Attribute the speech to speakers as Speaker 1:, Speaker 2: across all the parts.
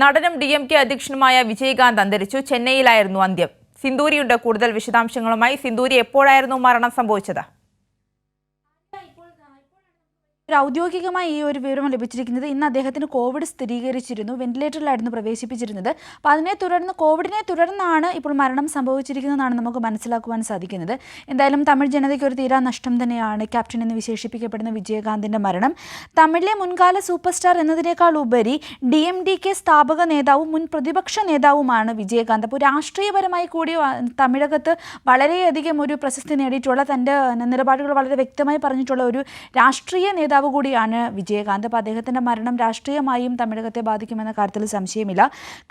Speaker 1: നടനും DMK അധ്യക്ഷനുമായ വിജയകാന്ത് അന്തരിച്ചു. ചെന്നൈയിലായിരുന്നു അന്ത്യം. സിന്ദൂരിയുണ്ട് കൂടുതൽ വിശദാംശങ്ങളുമായി. സിന്ദൂരി, എപ്പോഴായിരുന്നു മരണം സംഭവിച്ചത്?
Speaker 2: ഔദ്യോഗികമായി ഈ ഒരു വിവരം ലഭിച്ചിരിക്കുന്നത് ഇന്ന് അദ്ദേഹത്തിന് കോവിഡ് സ്ഥിരീകരിച്ചിരുന്നു. വെന്റിലേറ്ററിലായിരുന്നു പ്രവേശിപ്പിച്ചിരുന്നത്. അപ്പോൾ കോവിഡിനെ തുടർന്നാണ് ഇപ്പോൾ മരണം സംഭവിച്ചിരിക്കുന്നതെന്നാണ് നമുക്ക് മനസ്സിലാക്കുവാൻ സാധിക്കുന്നത്. എന്തായാലും തമിഴ് ജനതയ്ക്ക് ഒരു തീരാ നഷ്ടം തന്നെയാണ് ക്യാപ്റ്റൻ എന്ന് വിശേഷിപ്പിക്കപ്പെടുന്ന വിജയകാന്തിൻ്റെ മരണം. തമിഴിലെ മുൻകാല സൂപ്പർ സ്റ്റാർ എന്നതിനേക്കാൾ ഉപരി DMDK സ്ഥാപക നേതാവും മുൻ പ്രതിപക്ഷ നേതാവുമാണ് വിജയകാന്ത്. അപ്പോൾ രാഷ്ട്രീയപരമായി കൂടി തമിഴകത്ത് വളരെയധികം ഒരു പ്രശസ്തി നേടിയിട്ടുള്ള, തൻ്റെ നിലപാടുകൾ വളരെ വ്യക്തമായി പറഞ്ഞിട്ടുള്ള ഒരു രാഷ്ട്രീയ നേതാവ് കൂടിയാണ് വിജയകാന്ത്. അപ്പോൾ അദ്ദേഹത്തിൻ്റെ മരണം രാഷ്ട്രീയമായും തമിഴകത്തെ ബാധിക്കുമെന്ന കാര്യത്തിൽ സംശയമില്ല.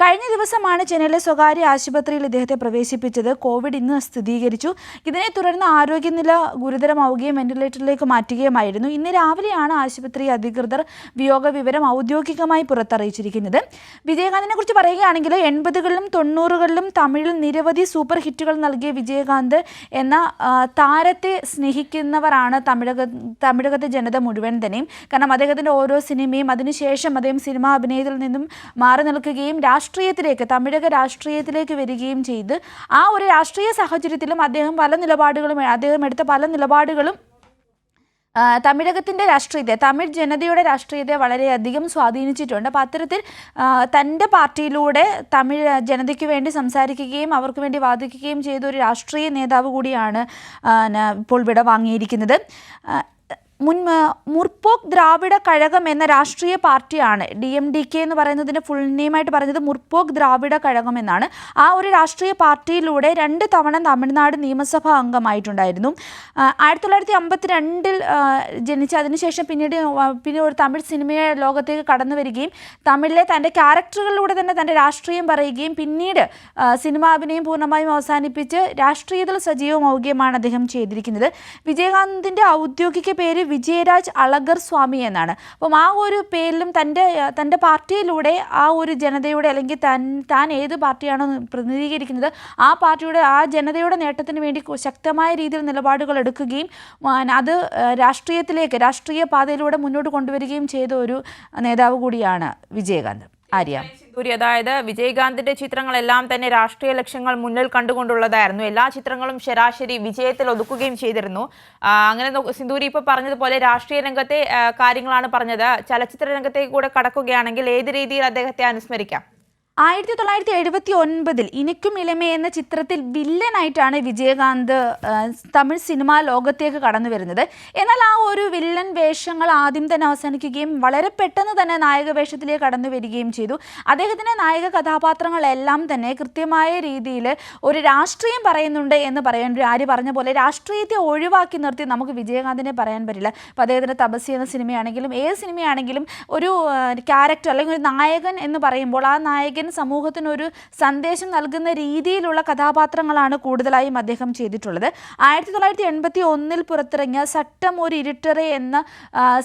Speaker 2: കഴിഞ്ഞ ദിവസമാണ് ചെന്നൈയിലെ സ്വകാര്യ ആശുപത്രിയിൽ ഇദ്ദേഹത്തെ പ്രവേശിപ്പിച്ചത്. കോവിഡ് ഇന്ന് സ്ഥിരീകരിച്ചു. ഇതിനെ തുടർന്ന് ആരോഗ്യനില ഗുരുതരമാവുകയും വെന്റിലേറ്ററിലേക്ക് മാറ്റുകയുമായിരുന്നു. ഇന്ന് രാവിലെയാണ് ആശുപത്രി അധികൃതർ വിയോഗ വിവരം ഔദ്യോഗികമായി പുറത്തറിയിച്ചിരിക്കുന്നത്. വിജയകാന്തിനെ കുറിച്ച് പറയുകയാണെങ്കിൽ 80കളിലും 90കളിലും തമിഴിൽ നിരവധി സൂപ്പർ ഹിറ്റുകൾ നൽകിയ വിജയകാന്ത് എന്ന താരത്തെ സ്നേഹിക്കുന്നവരാണ് തമിഴകത്തെ ജനത മുഴുവൻ തന്നെയും. കാരണം അദ്ദേഹത്തിൻ്റെ ഓരോ സിനിമയും അതിനുശേഷം അദ്ദേഹം സിനിമാ അഭിനയത്തിൽ നിന്നും മാറി നിൽക്കുകയും തമിഴക രാഷ്ട്രീയത്തിലേക്ക് വരികയും ചെയ്ത് ആ ഒരു രാഷ്ട്രീയ സാഹചര്യത്തിലും അദ്ദേഹം എടുത്ത പല നിലപാടുകളും തമിഴകത്തിൻ്റെ രാഷ്ട്രീയത്തെ, തമിഴ് ജനതയുടെ രാഷ്ട്രീയത്തെ വളരെയധികം സ്വാധീനിച്ചിട്ടുണ്ട്. അപ്പോൾ അത്തരത്തിൽ തൻ്റെ പാർട്ടിയിലൂടെ തമിഴ് ജനതയ്ക്ക് വേണ്ടി സംസാരിക്കുകയും അവർക്ക് വേണ്ടി വാദിക്കുകയും ചെയ്ത ഒരു രാഷ്ട്രീയ നേതാവ് കൂടിയാണ് ഇപ്പോൾ വിട വാങ്ങിയിരിക്കുന്നത്. മുർപോക്ക് ദ്രാവിഡ കഴകം എന്ന രാഷ്ട്രീയ പാർട്ടിയാണ് DMDK എന്ന് പറയുന്നതിൻ്റെ ഫുൾ നെയിമായിട്ട് പറഞ്ഞത് മുർപോക്ക് ദ്രാവിഡ കഴകം എന്നാണ്. ആ ഒരു രാഷ്ട്രീയ പാർട്ടിയിലൂടെ 2 തവണ തമിഴ്നാട് നിയമസഭാ അംഗമായിട്ടുണ്ടായിരുന്നു. 1952 ജനിച്ച് അതിനുശേഷം പിന്നെ ഒരു തമിഴ് സിനിമ ലോകത്തേക്ക് കടന്നു വരികയും തമിഴിലെ തൻ്റെ ക്യാരക്ടറുകളിലൂടെ തന്നെ തൻ്റെ രാഷ്ട്രീയം പറയുകയും പിന്നീട് സിനിമാ അഭിനയം പൂർണ്ണമായും അവസാനിപ്പിച്ച് രാഷ്ട്രീയത്തിൽ സജീവമാവുകയുമാണ് അദ്ദേഹം ചെയ്തിരിക്കുന്നത്. വിജയകാന്തിൻ്റെ ഔദ്യോഗിക പേര് വിജയരാജ് അളഗർ സ്വാമി എന്നാണ്. അപ്പം ആ ഒരു പേരിലും തൻ്റെ പാർട്ടിയിലൂടെ ആ ഒരു ജനതയുടെ, അല്ലെങ്കിൽ താൻ ഏത് പാർട്ടിയാണോ പ്രതിനിധീകരിക്കുന്നത് ആ ജനതയുടെ നേട്ടത്തിന് വേണ്ടി ശക്തമായ രീതിയിൽ നിലപാടുകൾ എടുക്കുകയും അത് രാഷ്ട്രീയ പാതയിലൂടെ മുന്നോട്ട് കൊണ്ടുവരികയും ചെയ്ത ഒരു നേതാവ് കൂടിയാണ് വിജയകാന്ത്. ആര്യ,
Speaker 1: അതായത് വിജയകാന്തിന്റെ ചിത്രങ്ങളെല്ലാം തന്നെ രാഷ്ട്രീയ ലക്ഷ്യങ്ങൾ മുന്നിൽ കണ്ടുകൊണ്ടുള്ളതായിരുന്നു. എല്ലാ ചിത്രങ്ങളും ശരാശരി വിജയത്തിൽ ഒതുക്കുകയും ചെയ്തിരുന്നു. അങ്ങനെ സിന്ദൂരി ഇപ്പോൾ പറഞ്ഞതുപോലെ രാഷ്ട്രീയ രംഗത്തെ കാര്യങ്ങളാണ് പറഞ്ഞത്. ചലച്ചിത്ര രംഗത്തേക്ക് കൂടെ കടക്കുകയാണെങ്കിൽ ഏത് രീതിയിൽ അദ്ദേഹത്തെ അനുസ്മരിക്കാം?
Speaker 2: 1979 ഇനിക്കും ഇളമേ എന്ന ചിത്രത്തിൽ വില്ലനായിട്ടാണ് വിജയകാന്ത് തമിഴ് സിനിമാ ലോകത്തേക്ക് കടന്നു വരുന്നത്. എന്നാൽ ആ ഒരു വില്ലൻ വേഷങ്ങൾ ആദ്യം തന്നെ അവസാനിക്കുകയും വളരെ പെട്ടെന്ന് തന്നെ നായക വേഷത്തിലേക്ക് കടന്നു വരികയും ചെയ്തു. അദ്ദേഹത്തിൻ്റെ നായക കഥാപാത്രങ്ങളെല്ലാം തന്നെ കൃത്യമായ രീതിയിൽ ഒരു രാഷ്ട്രീയം പറയുന്നുണ്ട് എന്ന് ആര്യ പറഞ്ഞ പോലെ രാഷ്ട്രീയത്തെ ഒഴിവാക്കി നിർത്തി നമുക്ക് വിജയകാന്തിനെ പറയാൻ പറ്റില്ല. അപ്പോൾ അദ്ദേഹത്തിൻ്റെ തപസ്യ എന്ന സിനിമയാണെങ്കിലും ഏത് സിനിമയാണെങ്കിലും ഒരു ക്യാരക്ടർ അല്ലെങ്കിൽ ഒരു നായകൻ എന്ന് പറയുമ്പോൾ ആ നായകൻ സമൂഹത്തിനൊരു സന്ദേശം നൽകുന്ന രീതിയിലുള്ള കഥാപാത്രങ്ങളാണ് കൂടുതലായും അദ്ദേഹം ചെയ്തിട്ടുള്ളത്. 1981 പുറത്തിറങ്ങിയ സട്ടം ഒരു ഇരുട്ടറെ എന്ന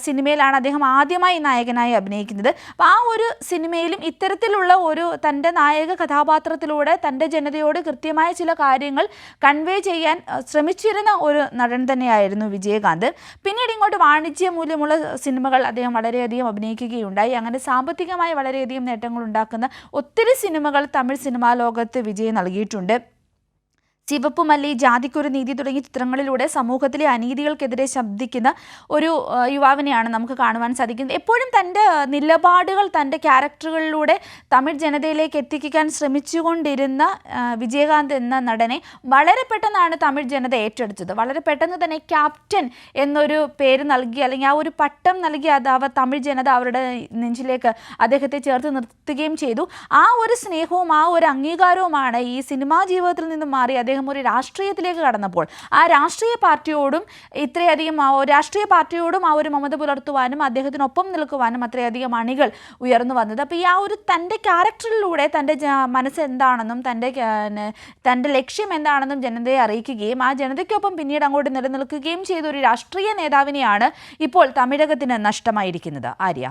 Speaker 2: സിനിമയിലാണ് അദ്ദേഹം ആദ്യമായി നായകനായി അഭിനയിക്കുന്നത്. അപ്പോൾ ആ ഒരു സിനിമയിലും ഇത്തരത്തിലുള്ള ഒരു തൻ്റെ നായക കഥാപാത്രത്തിലൂടെ തൻ്റെ ജനതയോട് കൃത്യമായ ചില കാര്യങ്ങൾ കൺവേ ചെയ്യാൻ ശ്രമിച്ചിരുന്ന ഒരു നടൻ തന്നെയായിരുന്നു വിജയകാന്ത്. പിന്നീട് ഇങ്ങോട്ട് വാണിജ്യ മൂല്യമുള്ള സിനിമകൾ അദ്ദേഹം വളരെയധികം അഭിനയിക്കുകയുണ്ടായി. അങ്ങനെ സാമ്പത്തികമായി വളരെയധികം നേട്ടങ്ങൾ ഉണ്ടാക്കുന്ന ഒത്തിരി സിനിമകൾ തമിഴ് സിനിമാ ലോകത്ത് വിജയം നൽകിയിട്ടുണ്ട്. ചിവപ്പുമല്ലി, ജാതിക്കൊരു നീതി തുടങ്ങിയ ചിത്രങ്ങളിലൂടെ സമൂഹത്തിലെ അനീതികൾക്കെതിരെ ശബ്ദിക്കുന്ന ഒരു യുവാവിനെയാണ് നമുക്ക് കാണുവാൻ സാധിക്കുന്നത്. എപ്പോഴും തൻ്റെ നിലപാടുകൾ തൻ്റെ ക്യാരക്ടറുകളിലൂടെ തമിഴ് ജനതയിലേക്ക് എത്തിക്കാൻ ശ്രമിച്ചുകൊണ്ടിരുന്ന വിജയകാന്ത് എന്ന നടനെ വളരെ പെട്ടെന്നാണ് തമിഴ് ജനത ഏറ്റെടുത്തത്. വളരെ പെട്ടെന്ന് തന്നെ ക്യാപ്റ്റൻ എന്നൊരു പേര് നൽകി, അല്ലെങ്കിൽ ആ ഒരു പട്ടം നൽകി തമിഴ് ജനത അവരുടെ നെഞ്ചിലേക്ക് അദ്ദേഹത്തെ ചേർത്ത് നിർത്തുകയും ചെയ്തു. ആ ഒരു സ്നേഹവും ആ ഒരു അംഗീകാരവുമാണ് ഈ സിനിമാ ജീവിതത്തിൽ നിന്നും മാറി അദ്ദേഹം ഒരു രാഷ്ട്രീയത്തിലേക്ക് കടന്നപ്പോൾ ആ രാഷ്ട്രീയ പാർട്ടിയോടും ആ ഒരു മമത പുലർത്തുവാനും അദ്ദേഹത്തിനൊപ്പം നിൽക്കുവാനും അത്രയധികം അണികൾ ഉയർന്നു വന്നത്. അപ്പോൾ ഈ ആ ഒരു തൻ്റെ ക്യാരക്ടറിലൂടെ തൻ്റെ മനസ്സ് എന്താണെന്നും തൻ്റെ ലക്ഷ്യം എന്താണെന്നും ജനതയെ അറിയിക്കുകയും ആ ജനതയ്ക്കൊപ്പം പിന്നീട് അങ്ങോട്ട് നിലനിൽക്കുകയും ചെയ്ത ഒരു രാഷ്ട്രീയ നേതാവിനെയാണ് ഇപ്പോൾ തമിഴകത്തിന് നഷ്ടമായിരിക്കുന്നത്. ആര്യ.